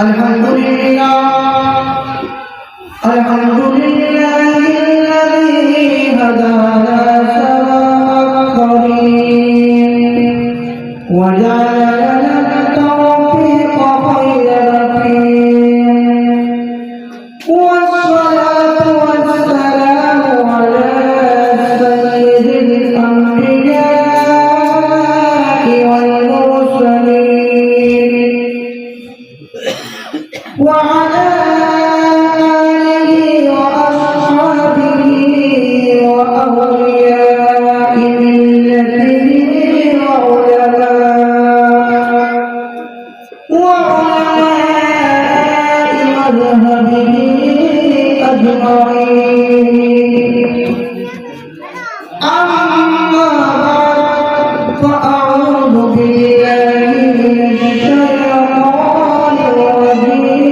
अल्हम्दुलिल्लाह अल्हम्दुलिल्लाहिल्लज़ी हदाना सवाअ वजअलना तौफीक़ खैर वस्सलातु वस्सलामु अला सय्यिदिल अंबिया'i वल मुरसलीन वअला आलिहि व अस्हाबिहि व अवलिया'i मिल्लतिहि व उलमा'i मज़हबिहि अजमईन। अम्मा बाद फ़अऊज़ु बिल्लाहि मिनश शैतानिर रजीम।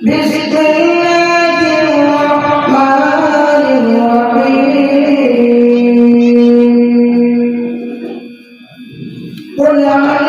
बिस्मिल्लाहिर रहमानिर रहीम। क़ुल हल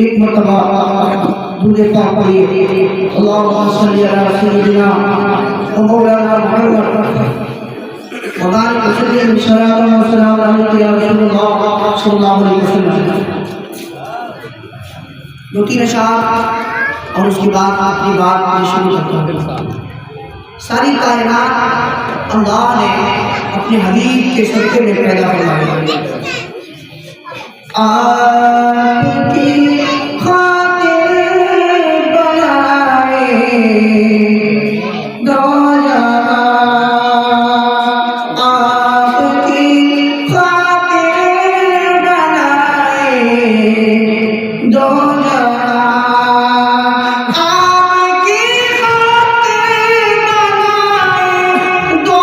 एक मरतबा दूध पाक पढ़िए अल्लाहुम्मा सल्ली अला सय्यिदिना व मौलाना मुहम्मद व बारिक वसल्लिम सल्लल्लाहु अलैहि या रसूलुल्लाह सल्लल्लाहु अलैहि वसल्लम। दो तीन अशआर और उसके बाद अपनी बात में शुरू करता हूँ। सारी कायनात अल्लाह ने अपने हबीब के सदक़े में पैदा फरमाई। आपकी खातिर बनाए दो जहां, आपकी खातिर बनाए दो जहां, आपकी खातिर बनाए दो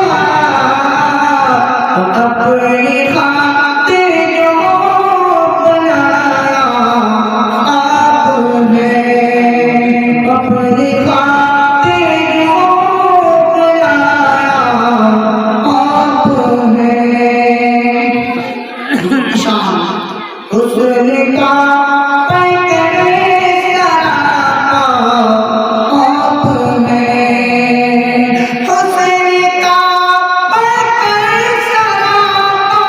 जहां, अपनी खातिर जो बनाया आपने, अपनी खातिर जो बनाया आपने। शान हुस्न का पैकरे सरापा आपने, हुस्न का पैकरे सरापा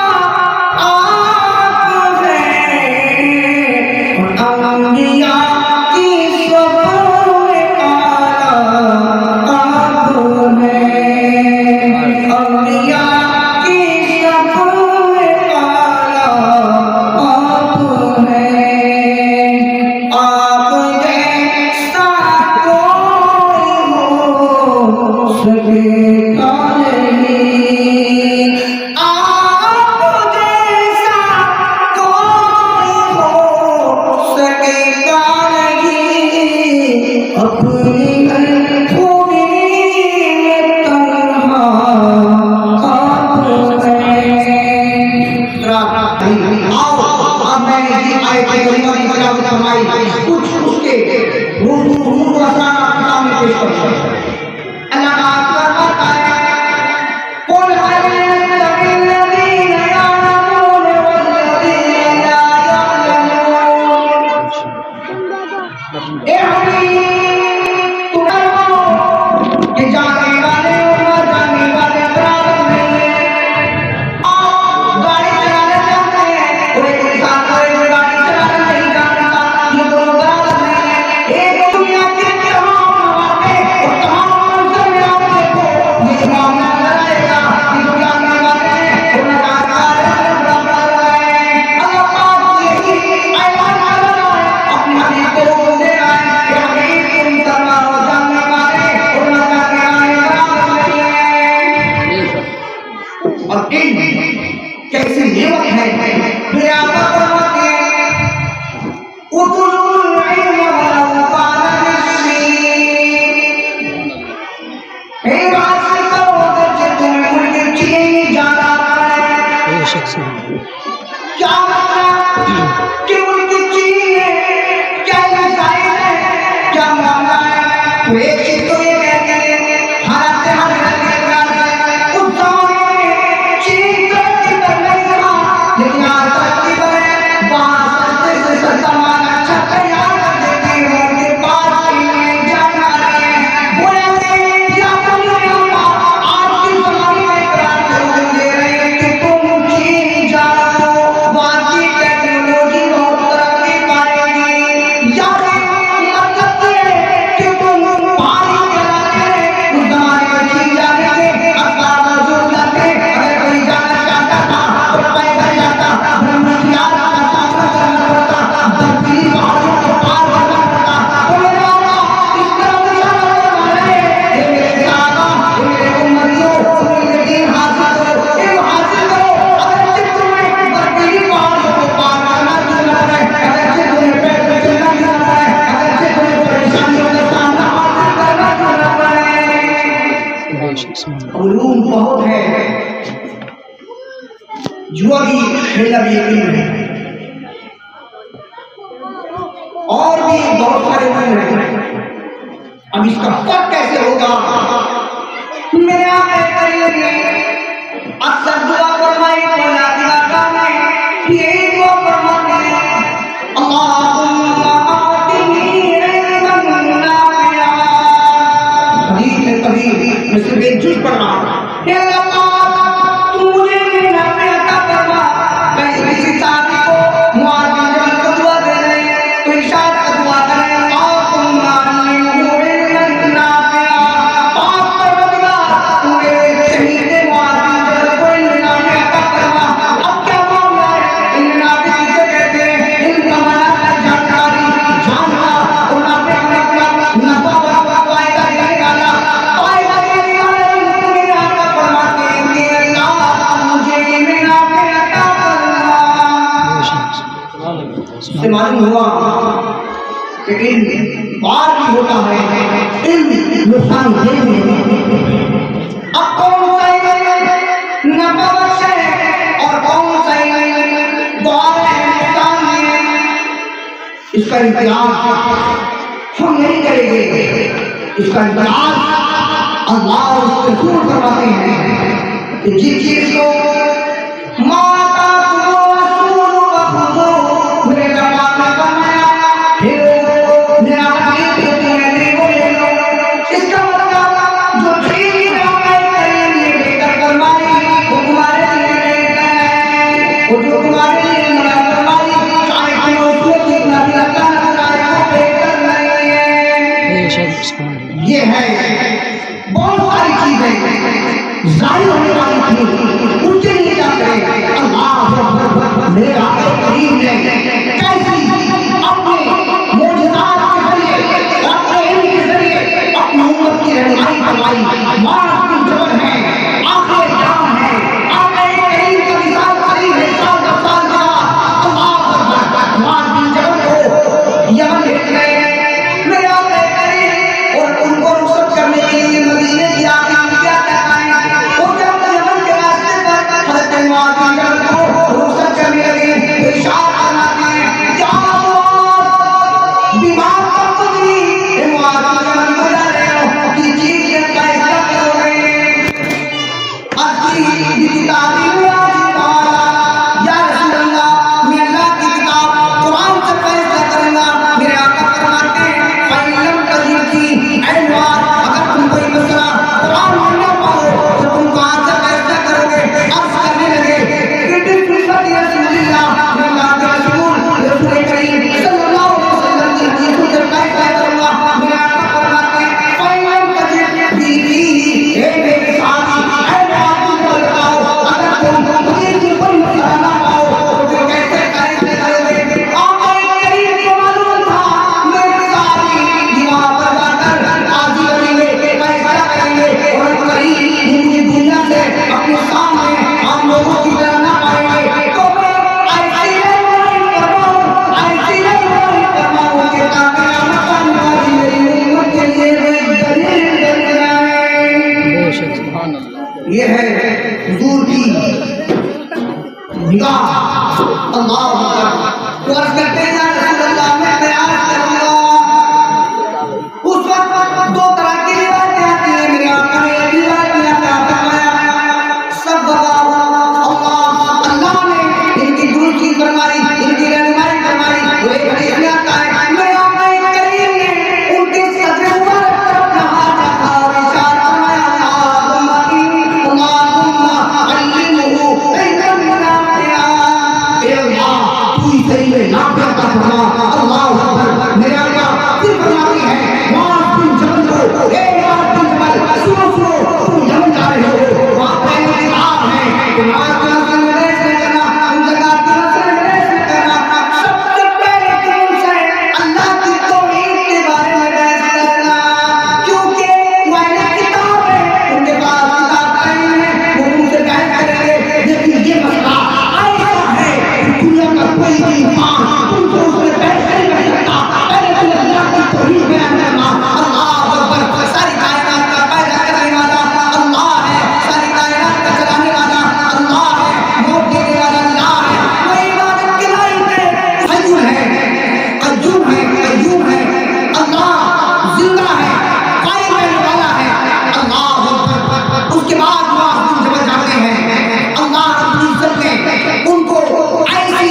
आपने। अंबिया की सबसे आला आपने, अंबिया की सबसे आला आपने। आप जैसा कोई हो सकेगा नहीं, आप जैसा कोई हो सकेगा नहीं। अपनी खूबी में तन्हा आपने। आओ अब मैं ये आयत करीमा की तिलावत फरमाई, कुछ उसके रूह का सारा किताब में पेश करूंगा। अल्लाह का क्या मतलब कि उनकी चीज है, क्या डिजाइन है, क्या मामला है? तो एक चीज तो ये कहते हैं हाथ से हाथ मिलाकर उस जमाने में चीज तरक्की कर नहीं था, लेकिन आज तरक्की करे वहां सस्ते से सस्ता माल अच्छा तैयार कर देते हैं। उनके पास चीजें जानकारी है बोले या बोले आज की जमाने में इकरार जरूर दे रहे हैं कि तुम चीन जाओ, वहां की टेक्नोलॉजी बहुत तरक्की पाएगी। यार मतलब ये कि तुम भारी चलाते उस जमाने में चीन जाने के अखबार मौजूद जाते, अगर कोई जाना चाहता था तो पैदल जाता, ब्रह्मचारी का सामना करना पड़ता, बर्फीली पहाड़ों को पार करना पड़ता। तो मेरा इस तरह से जाना है ये मेरे साहबा, ये मेरे उम्मतियों, मेरे दीन हासिल करो, इल्म हासिल करो। अगर सिर्फ तुम्हें बर्फीली पहाड़ों को पार करना चलना है, अगर सिर्फ तुम्हें पैर पे चलना चलना है, अगर सिर्फ तुम्हें परेशानियों का सामना हासिल करना चलना है। उलूम बहुत है, जुआ भी खेलना भी यकीन है, और भी बहुत सारे उलूम हैं। अब इसका फर्क कैसे होगा? मेरे आके करीब में अक्सर दुआ फरमाई कोला दिवारा में यही दुआ फरमाते हैं अल्लाहुम्मा आतिनी इल्मन नाफिआ। हदीस है सही, मैं सिर्फ एक जुज पढ़ रहा हूं। हे अल्लाह तू मुझे इल्म नाफिआ अता फरमा। कहीं किसी साथी को मुआद बिन जबल को दुआ दे रहे हैं तो इरशाद का दुआ करें अल्लाहुम्मा अल्लिमहु इल्मन नाफिआ। पाक परवरदिगार तू मेरे शहीद मुआद बिन जबल को इल्म नाफिआ अता फरमा। अब क्या मामला है? इल्म नाफिआ किसे कहते हैं? इल्म का माना है जानकारी, जानना, और नाफिआ का मतलब नफा व फायदा देने वाला, फायदा देने वाला इल्म मेरे आका फरमाते हैं कि अल्लाह मुझे इल्म नाफिआ अता फरमा। इससे मालूम हुआ कि इल्म बार भी होता है, इल्म नुकसान देने। अब कौन सा इल्म नफा बख्श है और कौन सा इल्म बार है, नुकसान है, इसका इम्तियाज हम नहीं करेंगे। इसका इम्तियाज अल्लाह और उसके रसूल फरमाते हैं कि जिस चीज को माता मेरे जवाब में फरमाया मेरा हबीब तुम्हें बोले लो। इसका मतलब जो चीज लेकर फरमाई वो तुम्हारे लिए लेकर है, वो जो तुम्हारे लिए फरमाई चाहे कि उसको कितना भी लगता है वो बेहतर नहीं है। ये है बहुत सारी चीजें जाहिर होने वाली थी, उनके लिए क्या करें? अल्लाह मेरे आका करीम ने कैसी अपने मोजज़ात के जरिए, अपने इल्म के जरिए अपनी उम्मत की रहनुमाई फरमाई। मुआज़ बिन जबल है, आखिर जाम है, आका करीम का मिसाल करीम है, साल का साल का अल्लाह अकबर। मुआज़ बिन जबल को यमन भेज गए मेरे आका करीम, और उनको रुखसत करने के लिए मदीने की आखिरी क्या कहना है, वो जब यमन के रास्ते पर हज़रत मुआज़ बिन जबल को रुखसत करने लगे तो इरशाद फरमाते हैं क्या बीमार पर कुदरी हे मुआज़ बिन जबल को जा रहे हो कि चीज के फैसला करोगे। अस्सी की किताब या रसूल अल्लाह, मैं अल्लाह की किताब कुरान से फैसला करूंगा। मेरे आका फरमाते हैं फैलम कजीब की ऐ मुआज़, अगर तुम कोई मसला कुरान में ना पाओ तो तुम कहां से फैसला करोगे? अर्ज़ करने लगे कि बिस्मिल्लाह रसूलुल्लाह, मैं अल्लाह के रसूल रसूल करीम सल्लल्लाहु अलैहि वसल्लम की हदीसों से फैसला करूंगा। मेरे आका फरमाते हैं फैलम कजीब बीवी हे मेरे साथी ऐ मुआज़ बिन जबल बताओ अगर तुम हदीस में कोई मसला ना पाओ तो फिर कैसे फैसले करोगे? आका करीम को मालूम था मेरे साथी दीवार पर जाकर काजी बनेंगे, फैसला करेंगे, और करीम पूरी दुनिया से अपने सामने हम लोगों की तरह ना पाएंगे। तो मैं ऐसी रहनुमाई फरमाऊं, ऐसी रहनुमाई फरमाऊं कि ताकि क़यामत वाली मेरी उम्मत के लिए एक दलील बन जाए। ये है हुजूर की निगाह अल्लाह तो अर्ज करते हैं या रसूल अल्लाह मैं बयान करूंगा। उस वक्त दो तरह की रिवायतें आती हैं। मेरे आका ने एक रिवायत में क्या फरमाया, सब अल्लाह ने इनकी दुरुस्ती फरमाई, इनकी रहनुमाई फरमाई। वो एक हदीस में आता है मेरे आका करीम ने उनके सदर मुबारक पर अपना हाथ रखा और इशारा फरमाया अल्लाहुम्मा अल्लिमहु इल्मन नाफिआ। ए अल्लाह तू ही सही में नाफिआ का फरमा। अल्लाहु अकबर। मेरे आका फिर फरमाती है मां तुम जबल को ए मां तुम जबल सुनो सुनो तुम यमन जा रहे हो, वहां पहले निगाह है तुम्हारे पास निर्देश में करना, तुम जगह की निर्देश में करना। सबसे पहले तुमसे अल्लाह की तौहीद के बारे में बहस करना, क्योंकि वाहिद किताब है, उनके पास किताब नहीं है, वो तुमसे बहस करेंगे। लेकिन ये मसला ऐसा है दुनिया का कोई भी इंसान तुमसे उसमें बहस नहीं कर सकता। पहले तुम अल्लाह की तौहीद बयान करना। अल्लाह अकबर। सारी कायनात का पैदा करने वाला अल्लाह है, सारी कायनात का चलाने वाला अल्लाह है, मौत देने वाला अल्लाह है। वो इबादत के लायक है, हय्युम है, कय्यूम है, कय्यूम है। अल्लाह जिंदा है, कायम रहने वाला है। अल्लाह अकबर। उसके बाद तुम जब जाते हैं अल्लाह रब्बुल इज्जत ने उनको ऐसी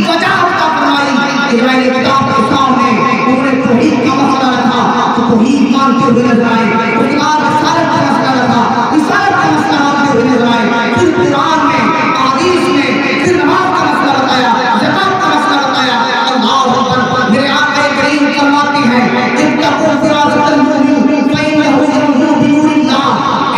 वजह अता फरमाई कि मैंने किताब के सामने उन्होंने तौहीद का मसला रखा तो तौहीद मानते हुए नजर आए। उसके बाद रिसालत का मसला रखा, रिसालत का मसला मानते हुए नजर आए। फिर कुरान में, हदीस में, फिर नमाज का मसला बताया, ज़कात का मसला बताया। अल्लाह अकबर। मेरे आका करीम फरमाते हैं इत्तक़ू फ़िरासतल मुमिन फ़इन्नहु यंज़ुरु बिनूरिल्लाह।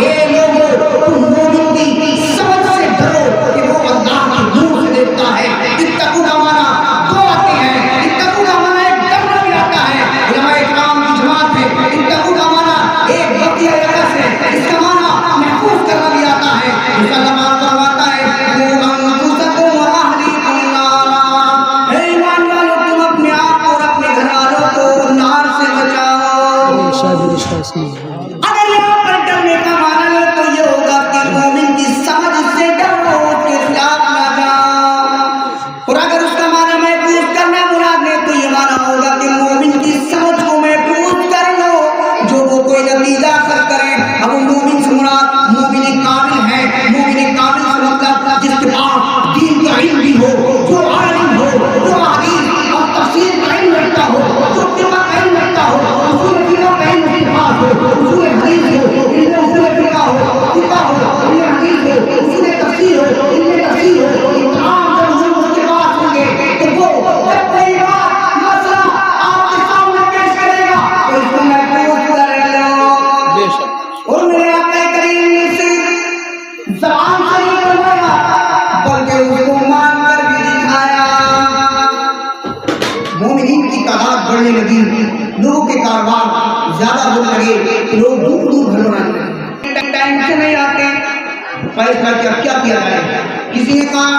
ए लोगों तुम मोमिन की समझ से डरो कि वो अल्लाह के नूर से देखता है। इत्तक़ू का माना दो आते हैं। इत्तक़ू का माना एक डरना भी आता है, उलमाए किराम की जमात है। इत्तक़ू का माना एक बकिया रकस है, इसका माना महफूज करना भी आता है। इसका जवाब करवाता है क़ू अनफुसकुम व अहलीकुम नारा। हे ईमान वालों तुम अपने आप और अपने घरवालों को नार से बचाओ। अगर यहाँ पर डरने का माना लो तो ये होगा कि मोमिन की समझ से डरो, उसके खिलाफ ना जाओ। और अगर उसका माना महफूज करना मुराद है तो ये माना होगा कि मोमिन की समझ को महफूज कर लो, जो वो कोई नतीजा हासिल करे। अब वो मोमिन से मुराद मोमिन कामिल है। मोमिन कामिल से मतलब जिसके पास दीन का इल्म भी हो, जो आलिम हो, जो हदीस और तफसीर का इल्म रखता हो, जो फिक़ह का इल्म रखता हो, उसूल फिक़ह का इल्म उसके पास हो, उसूल हदीस हो, इल्म उसूल फिक़ह हो, फिक़ह हो, इल्म हदीस हो, उसूल तफसीर हो, इल्म तफसीर हो, ये तमाम जब उसूल उसके पास होंगे तो वो जब कोई बात मसला आपके सामने पेश करेगा तो इसको महफूज कर लो। और मेरे आका करीम ने सिर्फ ज़बान से नहीं फरमाया बल्कि उसको मान कर भी दिखाया। मोमिनीन की तादाद बढ़ने लगी, लोगों के कारोबार ज्यादा होने लगे, लोग दूर दूर घर बनाने लगे। टाइम से नहीं आते, फैसला क्या किया जाए। किसी ने कहा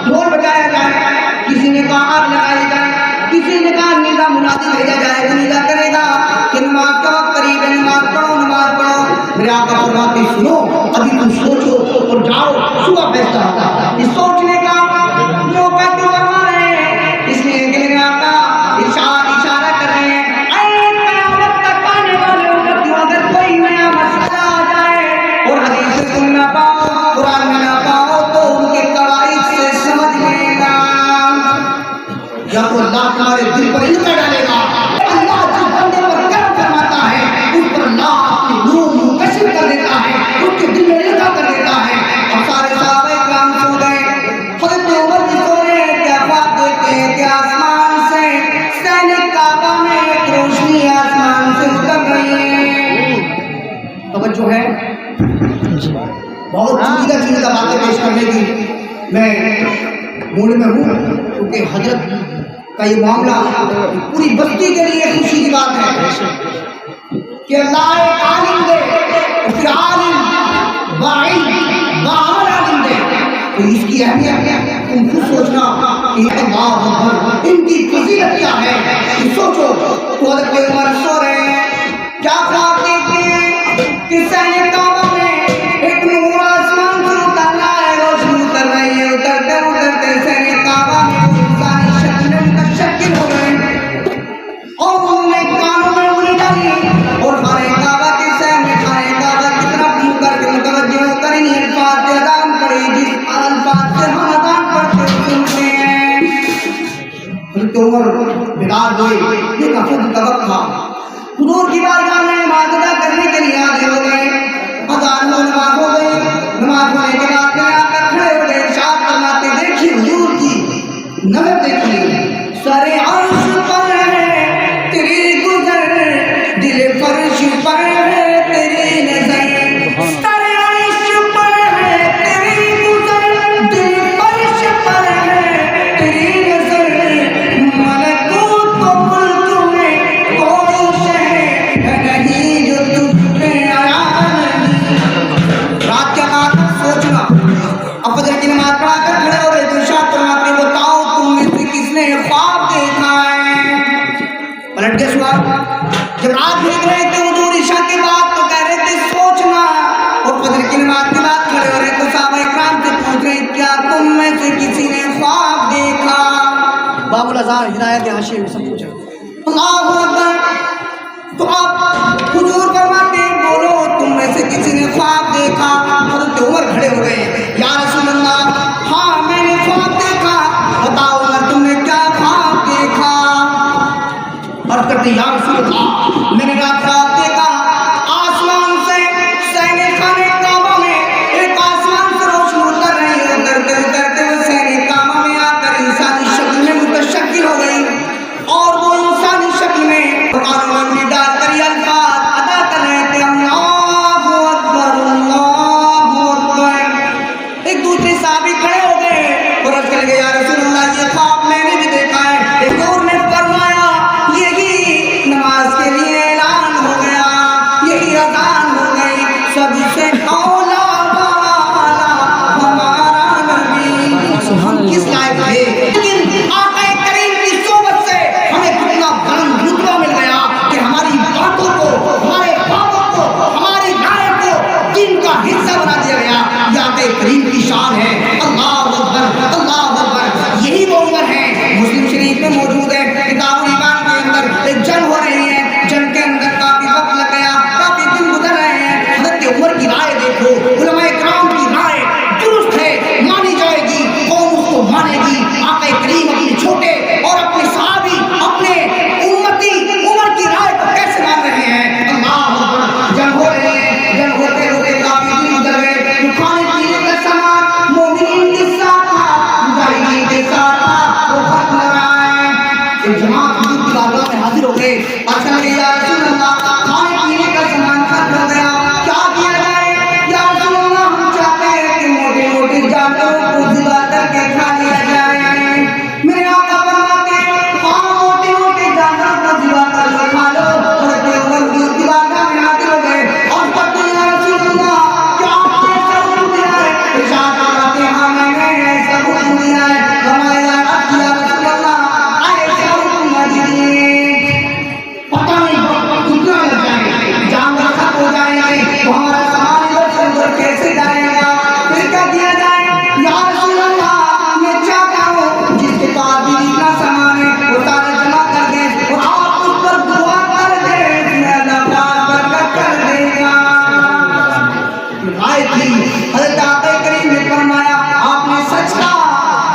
ढोल बजाया जाए, किसी ने कहा आग लगाई जाए, किसी ने कहा नीदा मुनादी भेजा जाए, वो नीदा करेगा कि नमाज का वक्त करीब है, नमाज पढ़ो, नमाज पढ़ो। मेरे आका फरमाते सुनो अभी तुम सोचो और जाओ, सुबह फैसला होगा। इस सोचने का मौका क्यों करवा रहे हैं? इसलिए कि मेरे आका इशारा कर रहे हैं क़यामत तक आने वाले उम्मतियों अगर कोई नया मसला आ जाए और हदीस सुन ना पाओ, कुरान में ना पाओ तो उनके कवाइद से समझ लेना, या तो अल्लाह तुम्हारे दिल पर इल्म डालेगा। अल्लाह जिस बंदे पर कर्म फरमाता है उस पर अल्लाह अपनी नूर मुकश्शिफ कर देता है, उसके दिल में इल्म कर देता है। और सारे सहाबा इकराम सो गए, हज़रत उमर भी सो रहे हैं। क्या बात देखते हैं कि आसमान से सैनिक काबा में एक रोशनी आसमान से उतर रही है। तवज्जो है, बहुत चुनिंदा बातें पेश करने की मैं मूड में हूँ, क्योंकि हजरत का ये मामला पूरी बस्ती के लिए खुशी की बात है कि अल्लाह एक आलिम दे, फिर आलिम बाइल आलिम दे, तो इसकी अहमियत तुम खुद सोचना कि अल्लाह अकबर इनकी फजीलत क्या है। तुम सोचो तो हज़रत उमर सो रहे हैं, क्या ख्वाब देखते हैं कि सैनिक काबा में एक नूर आसमान से उतर रहा है, रोशनी उतर रही है, उतरते उतरते जवाब दे। ये काफी तवक्क था। हुजूर की बारगाह में नमाज अदा करने के लिए हाजिर हो गए। अज़ान हो नमाज हो गई। नमाज होने के बाद में आकर खड़े हो गए। इरशाद फरमाते देखिए हुजूर की नजर देखिए, सरे अर्श पर है तेरी गुजर, दिल फर्श पर है तेरी नजर। सरे अर्श पर है तेरी गुजर, दिल फर्श पर है तेरी नजर। मलकूत को मुल्क में कोई शय नहीं जो तुझे आया नहीं। रात के बाद सोचना, अब फजर की नमाज पढ़ा कर खड़े हो गए। तो इरशाद फरमाते बताओ तुम में से किसने ख्वाब देखा है? पलट के सवाल, जब रात भीग रहे थे हुजूर इशा के बाद तो कह रहे थे सोचना, और फजर की नमाज के बाद खड़े हो रहे तो साहबा इकराम से पूछ रहे क्या तुम में से किसी ने ख्वाब देखा? बाबुल अज़ार हिदायत हाशिर सब कुछ है। अल्लाहु अकबर। तो आप हुजूर फरमाते बोलो तुम में से किसी ने ख्वाब देखा? हज़रत उमर खड़े हो गए। या रसूल अल्लाह, हाँ मैंने ख्वाब देखा। बताओ उमर तुमने क्या ख्वाब देखा? और कहते या रसूल अल्लाह, मैंने ख्वाब देखा आसमान से सैने खाने काबा में एक आसमान से रोशनी उतर रही है। उतरते उतरते वो सैने काबा में आकर इंसानी शक्ल में मुतशक्किल हो गई, और वो इंसानी शक्ल में कुरान डालकर ये अल्फाज अदा कर रहे थे अल्लाहु अकबर अल्लाहु अकबर। एक दूसरे साहबी खड़े हो गए और अर्ज कर गए या रसूल अल्लाह ये ख्वाब मैंने भी देखा है। एक और ने फरमाया यही नमाज के लिए ऐलान हो गया, यही अज़ान हो गई, सबसे औला वाला हमारा नबी। हम किस लायक थे, लेकिन आका करीम की सोबत से हमें कितना बुलंद रुतबा मिल गया कि हमारी बातों को, हमारे बातों को, हमारी राय को दिन का हिस्सा बना दिया गया। ये आका करीम की शान है। अल्लाहु अकबर अल्लाहु अकबर। यही वो उम्र है, मुस्लिम शरीफ में मौजूद है, किताबुल ईमान के अंदर एक जंग हो रही है। जंग के अंदर काफी वक्त लग गया, काफी दिन गुजर रहे हैं। हज़रत उमर की राय देखो, उलमाए किराम की राय दुरुस्त है, मानी जाएगी, कौम उसको मानेगी। आका करीम अपने छोटे और अपने सहाबी अपने उम्मती उमर की राय को कैसे मान रहे हैं? अल्लाह अकबर। जंग हो रही है, जंग होते होते काफी दिन गुजर गए। खाने पीने का सामान मोमिनीन के साथ था, मुजाहिदीन के साथ था, वो खत्म हो रहा है। एक जमात हुजूर की बारगाह में हाजिर हो गए। अच्छा लगे या रसूल अल्लाह खाने पीने का सामान खत्म हो गया, क्या किया जाए? या रसूल अल्लाह हम चाहते हैं कि मोटे मोटे जानवरों को ज़िबा करके खा लिया जाए। मेरे आका फरमाते हाँ मोटे मोटे जानवरों को ज़िबा करके खा लो। और हुजूर की बारगाह में हाजिर हो गए और कहते हैं या रसूल अल्लाह क्या आपने ऐसा हुक्म दिया है? इरशाद फरमाते हाँ मैंने ऐसा हुक्म दिया है। फरमाया या रसूल अल्लाह ऐसा हुक्म दीजिए, पता नहीं कितना लग जाए, जानवर खत्म हो जाएंगे तो हमारा सामान इधर से उधर कैसे जाएगा? फिर क्या किया जाए? या रसूल अल्लाह मैं चाहता हूँ जिसके पास भी जितना सामान है वो सारा जमा कर दे और आप उस पर दुआ कर दे, अल्लाह पाक बरकत कर देगा। राय थी, हज़रत आका करीम ने फरमाया आपने सच कहा।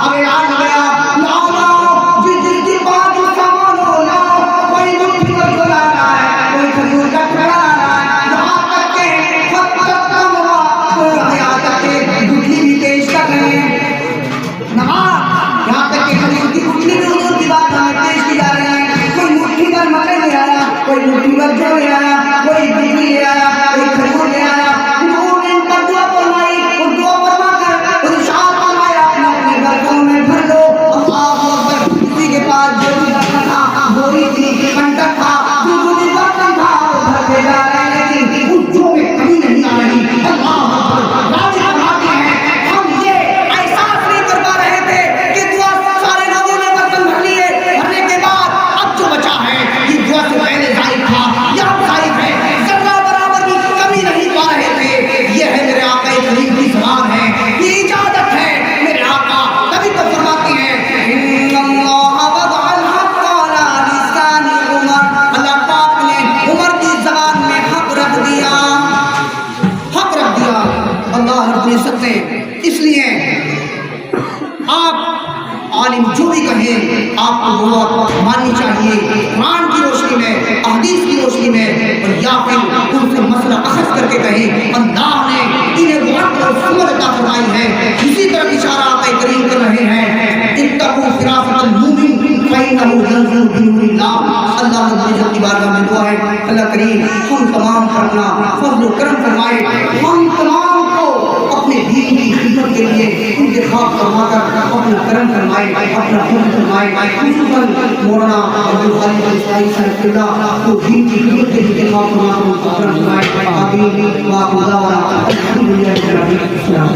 अब ऐलान हो गया लाओ लाओ जिसके पास जो सामान हो लाओ। कोई मुट्ठी भर ला रहा है, कोई खजूर का टुकड़ा ला रहा है, यहाँ तक के फत तक कम हुआ, कोई यहाँ तक के गुठली भी पेश कर रहे हैं। नमाज यहाँ तक के खजूर की गुठली भी हुजूर की बात हमें पेश की जा रही है। कोई मुट्ठी भर मकई ले आया, कोई मुट्ठी भर जौ ले आया, कोई गुठली ले आया, कोई खजूर ले आया। हुजूर ने इन पर दुआ फरमाई और दुआ फरमा कर और इरशाद फरमाया अपने अपने बर्तनों में भर लो। अल्लाहु अकबर। किसी के पास जो भी बर्तन था, बोरी थी, कंटक था, जो भी बर्तन था वो भरते जा रहे हैं, लेकिन उस जो में कमी नहीं आ रही। अल्लाहु अकबर। राजी फरमाते हैं हम ये एहसास नहीं कर पा रहे थे कि दुआ सारे लोगों ने बर्तन भर लिए, भरने के बाद अब जो बचा है ये दुआ से पहले जाहिर था या अब जाहिर है, जर्रा बराबर भी कमी नहीं पा रहे थे। ये है मेरे आका करीम की ज़बान है, ये इजाजत है मेरे आका। तभी तो फरमाते हैं इन्नल्लाह वदअल हक़ अला लिसानी उमर। अल्लाह पाक ने उमर की ज़बान में हक रख दिया, हक रख दिया अल्लाह रब्बुल इज़्ज़त ने। इसलिए आप आलिम जो भी कहें आपको वो माननी चाहिए कुरान की रोशनी में, हदीस की रोशनी में, और या फिर उनसे मसला अखज़ करके कहें अल्लाह ने इन्हें वक्त और समझ अता फरमाई है। इसी तरह इशारा आक़ा करीम कर रहे हैं इत्तक़ू फ़िरासतल मूमिन फ़इन्नहु यंज़ुरु बिनूरिल्लाह। अल्लाह रब्बुल इज़्ज़त की बारगाह में दुआ है अल्लाह करीम हम तमाम पर अपना फज़्ल व करम फरमाए, हम तमाम को अपने दीन की खिदमत के लिए इंतखाब फरमाकर अपना करम फरमाए, अपना फज़्ल फरमाए। खुसूसन मौलाना अब्दुल खालिक अंसारी साहब को दीन की खिदमत के लिए इंतखाब फरमाकर करम फरमाए। आमीन। वा खुदा वा अल्हम्दुलिल्लाह।